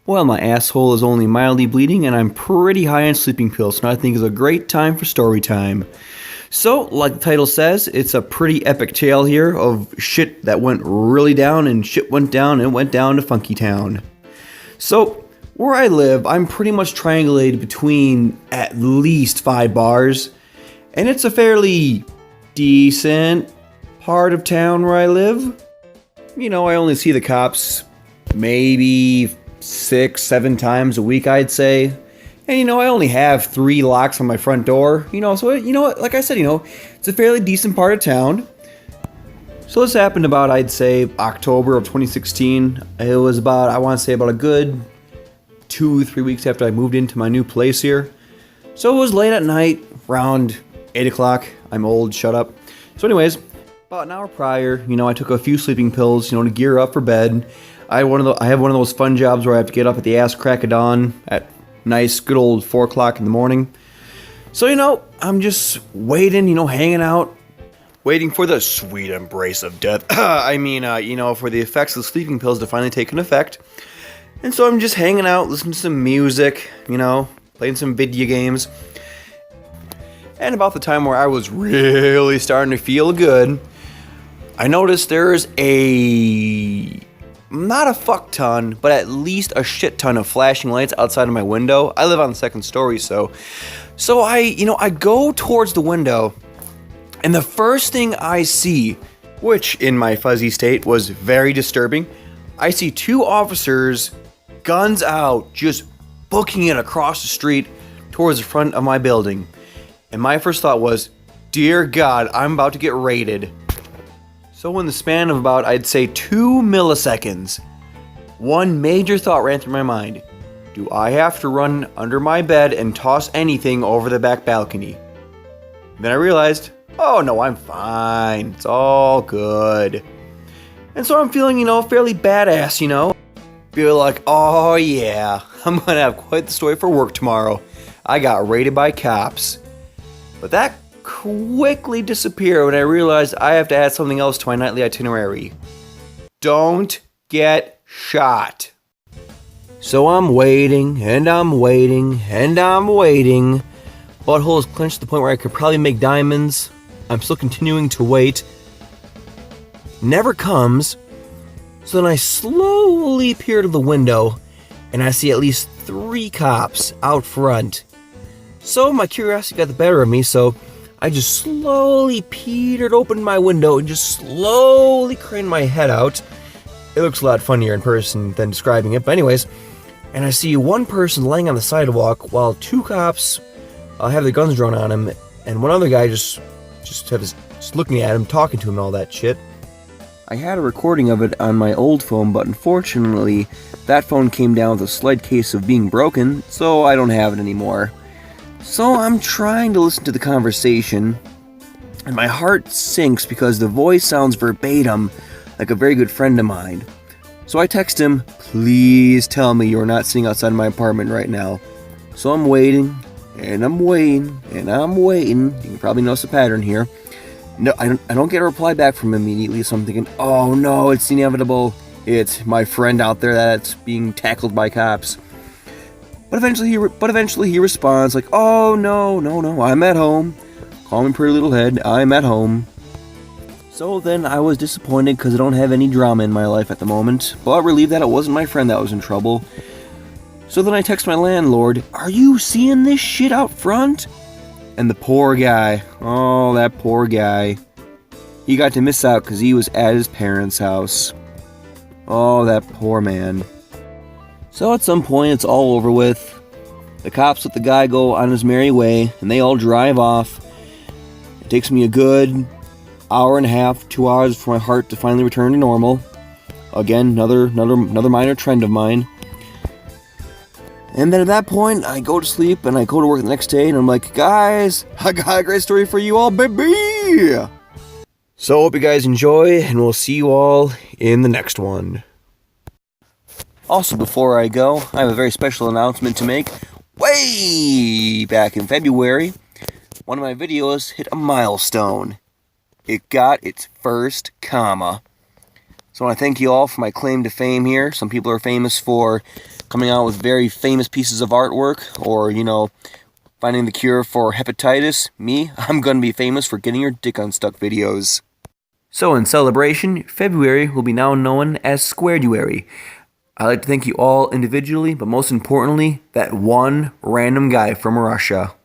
Well, my asshole is only mildly bleeding and I'm pretty high on sleeping pills, so I think is a great time for story time. So, like the title says, it's a pretty epic tale here of shit that went really down and shit went down and went down to Funky Town. So, where I live, I'm pretty much triangulated between at least 5 bars, and it's a fairly decent part of town where I live. You know, I only see the cops maybe 6-7 times a week, I'd say. And you know, I only have 3 locks on my front door. You know, so you know, like I said, you know, it's a fairly decent part of town. So this happened about, I'd say, October of 2016. It was about, I want to say, about a good 2-3 weeks after I moved into my new place here. So it was late at night, around 8 o'clock. I'm old, shut up. So anyways, about an hour prior, you know, I took a few sleeping pills, you know, to gear up for bed. I have one of those fun jobs where I have to get up at the ass crack of dawn at nice, good old 4 o'clock in the morning. So, you know, I'm just waiting, you know, hanging out, waiting for the sweet embrace of death. You know, for the effects of the sleeping pills to finally take an effect. And so I'm just hanging out, listening to some music, you know, playing some video games. And about the time where I was really starting to feel good, I noticed there's not a fuck ton, but at least a shit ton of flashing lights outside of my window. I live on the 2nd story, so I go towards the window, and the first thing I see, which in my fuzzy state was very disturbing, I see 2 officers, guns out, just booking it across the street towards the front of my building. And my first thought was, dear God, I'm about to get raided. So in the span of about, I'd say, 2 milliseconds, one major thought ran through my mind. Do I have to run under my bed and toss anything over the back balcony? Then I realized, oh no, I'm fine. It's all good. And so I'm feeling, you know, fairly badass, you know. Feel like, oh yeah, I'm gonna have quite the story for work tomorrow. I got raided by cops. But that quickly disappear when I realized I have to add something else to my nightly itinerary. Don't get shot. So I'm waiting, and I'm waiting, and I'm waiting. Butthole is clenched to the point where I could probably make diamonds. I'm still continuing to wait. Never comes. So then I slowly peer to the window, and I see at least 3 cops out front. So my curiosity got the better of me, so I just slowly peered open my window and just slowly craned my head out. It looks a lot funnier in person than describing it, but anyways. And I see one person laying on the sidewalk while 2 cops have their guns drawn on him, and one other guy just looking at him, talking to him and all that shit. I had a recording of it on my old phone, but unfortunately, that phone came down with a slight case of being broken, so I don't have it anymore. So I'm trying to listen to the conversation, and my heart sinks because the voice sounds verbatim like a very good friend of mine. So I text him, please tell me you're not sitting outside my apartment right now. So I'm waiting, and I'm waiting, and I'm waiting. You can probably notice a pattern here. No, I don't get a reply back from him immediately, so I'm thinking, oh no, it's inevitable. It's my friend out there that's being tackled by cops. But eventually he responds like, oh no, I'm at home. Call me pretty little head, I'm at home. So then I was disappointed because I don't have any drama in my life at the moment, but relieved that it wasn't my friend that was in trouble. So then I text my landlord, are you seeing this shit out front? And the poor guy, oh that poor guy, he got to miss out because he was at his parents' house. Oh that poor man. So at some point it's all over with. The cops let the guy go on his merry way, and they all drive off. It takes me a good hour and a half, 2 hours for my heart to finally return to normal. Again, another minor trend of mine. And then at that point, I go to sleep, and I go to work the next day, and I'm like, guys, I got a great story for you all, baby! So hope you guys enjoy, and we'll see you all in the next one. Also, before I go, I have a very special announcement to make. Way back in February, one of my videos hit a milestone. It got its first comma. So I want to thank you all for my claim to fame here. Some people are famous for coming out with very famous pieces of artwork, or, you know, finding the cure for hepatitis. Me, I'm gonna be famous for getting your dick unstuck videos. So in celebration, February will be now known as Squareduary. I'd like to thank you all individually, but most importantly, that one random guy from Russia.